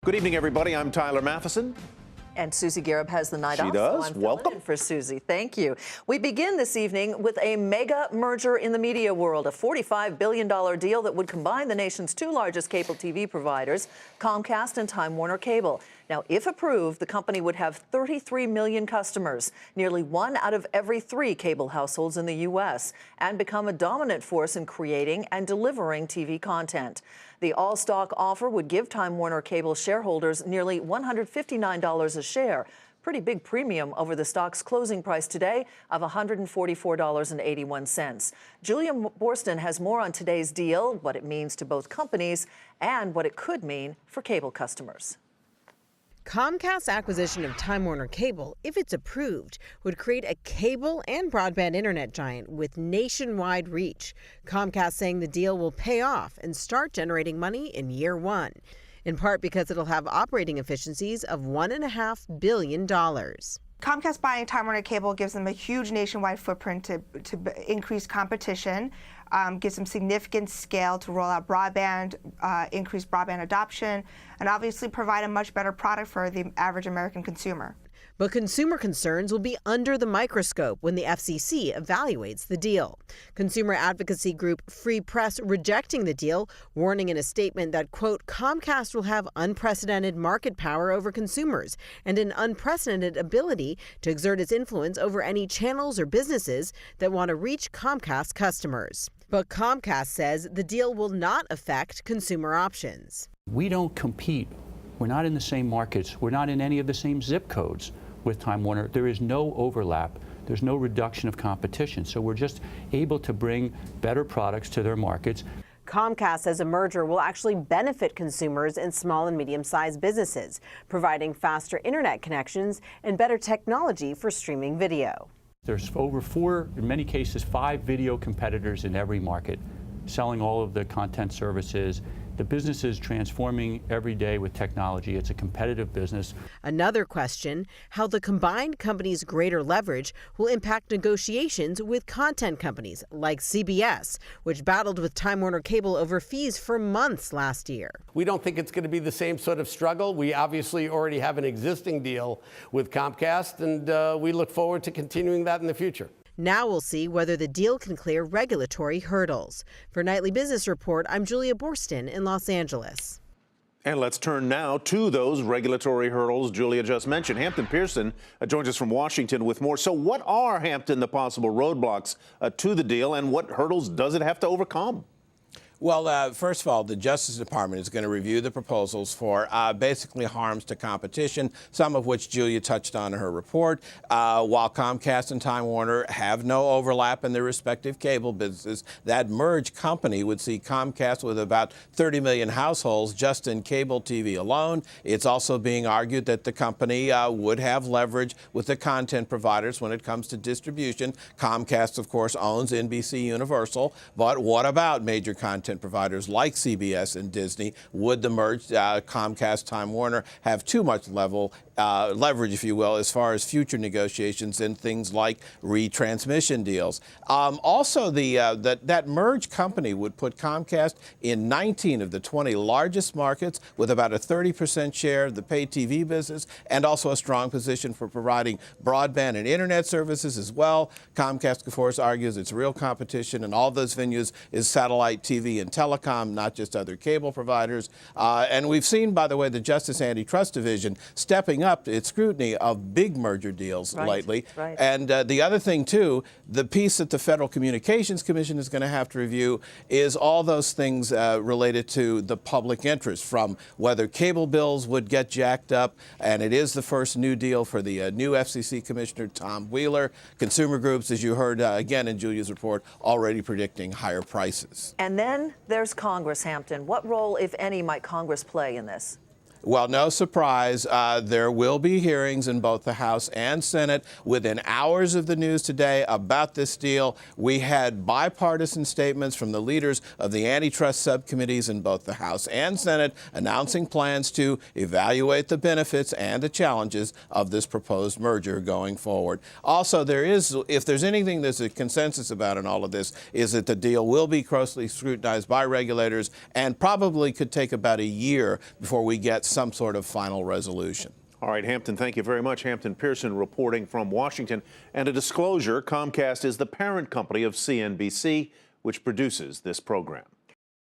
Good evening, everybody. I'm Tyler Matheson. And Susie Garib has the night off. She does. So I'm Welcome. in for Susie. Thank you. We begin this evening with a mega merger in the media world, a $45 billion deal that would combine the nation's two largest cable TV providers, Comcast and Time Warner Cable. Now, if approved, the company would have 33 million customers, nearly 1 out of every 3 cable households in the U.S., and become a dominant force in creating and delivering TV content. The all-stock offer would give Time Warner Cable shareholders nearly $159 a share, pretty big premium over the stock's closing price today of $144.81. Julia Borston has more on today's deal, what it means to both companies, and what it could mean for cable customers. Comcast's acquisition of Time Warner Cable, if it's approved, would create a cable and broadband internet giant with nationwide reach. Comcast saying the deal will pay off and start generating money in year 1, in part because it'll have operating efficiencies of $1.5 billion. Comcast buying Time Warner Cable gives them a huge nationwide footprint to increase competition, gives them significant scale to roll out broadband, increase broadband adoption, and obviously provide a much better product for the average American consumer. But consumer concerns will be under the microscope when the FCC evaluates the deal. Consumer advocacy group Free Press rejecting the deal, warning in a statement that, quote, Comcast will have unprecedented market power over consumers and an unprecedented ability to exert its influence over any channels or businesses that want to reach Comcast customers. But Comcast says the deal will not affect consumer options. We don't compete. We're not in the same markets. We're not in any of the same zip codes with Time Warner. There is no overlap. There's no reduction of competition. So we're just able to bring better products to their markets. Comcast says a merger will actually benefit consumers and small and medium-sized businesses, providing faster internet connections and better technology for streaming video. There's over 4, in many cases, 5 video competitors in every market, selling all of the content services. The business is transforming every day with technology. It's a competitive business. Another question, how the combined company's greater leverage will impact negotiations with content companies like CBS, which battled with Time Warner Cable over fees for months last year. We don't think it's going to be the same sort of struggle. We obviously already have an existing deal with Comcast, and we look forward to continuing that in the future. Now we'll see whether the deal can clear regulatory hurdles. For Nightly Business Report, I'm Julia Borston in Los Angeles. And let's turn now to those regulatory hurdles Julia just mentioned. Hampton Pearson joins us from Washington with more. So what are, Hampton, the possible roadblocks to the deal, and what hurdles does it have to overcome? Well, first of all, the Justice Department is going to review the proposals for basically harms to competition, some of which Julia touched on in her report. While Comcast and Time Warner have no overlap in their respective cable businesses, that merged company would see Comcast with about 30 million households just in cable TV alone. It's also being argued that the company would have leverage with the content providers when it comes to distribution. Comcast, of course, owns NBC Universal, but what about major content providers like CBS and Disney? Would the merged Comcast Time Warner have too much leverage, if you will, as far as future negotiations and things like retransmission deals? Also, that merged company would put Comcast in 19 of the 20 largest markets with about a 30% share of the pay TV business and also a strong position for providing broadband and internet services as well. Comcast, of course, argues it's real competition in all those venues is satellite TV and telecom, not just other cable providers. And we've seen, by the way, the Justice Antitrust Division stepping up its scrutiny of big merger deals lately. Right. And the other thing, too, the piece that the Federal Communications Commission is going to have to review is all those things related to the public interest, from whether cable bills would get jacked up, and it is the first new deal for the new FCC Commissioner, Tom Wheeler. Consumer groups, as you heard again in Julia's report, already predicting higher prices. And then there's Congress, Hampton. What role, if any, might Congress play in this? Well, no surprise, there will be hearings in both the House and Senate within hours of the news today about this deal. We had bipartisan statements from the leaders of the antitrust subcommittees in both the House and Senate announcing plans to evaluate the benefits and the challenges of this proposed merger going forward. Also, if there's anything there's a consensus about in all of this, is that the deal will be closely scrutinized by regulators and probably could take about a year before we get some sort of final resolution. All right, Hampton, thank you very much. Hampton Pearson reporting from Washington. And a disclosure, Comcast is the parent company of CNBC, which produces this program.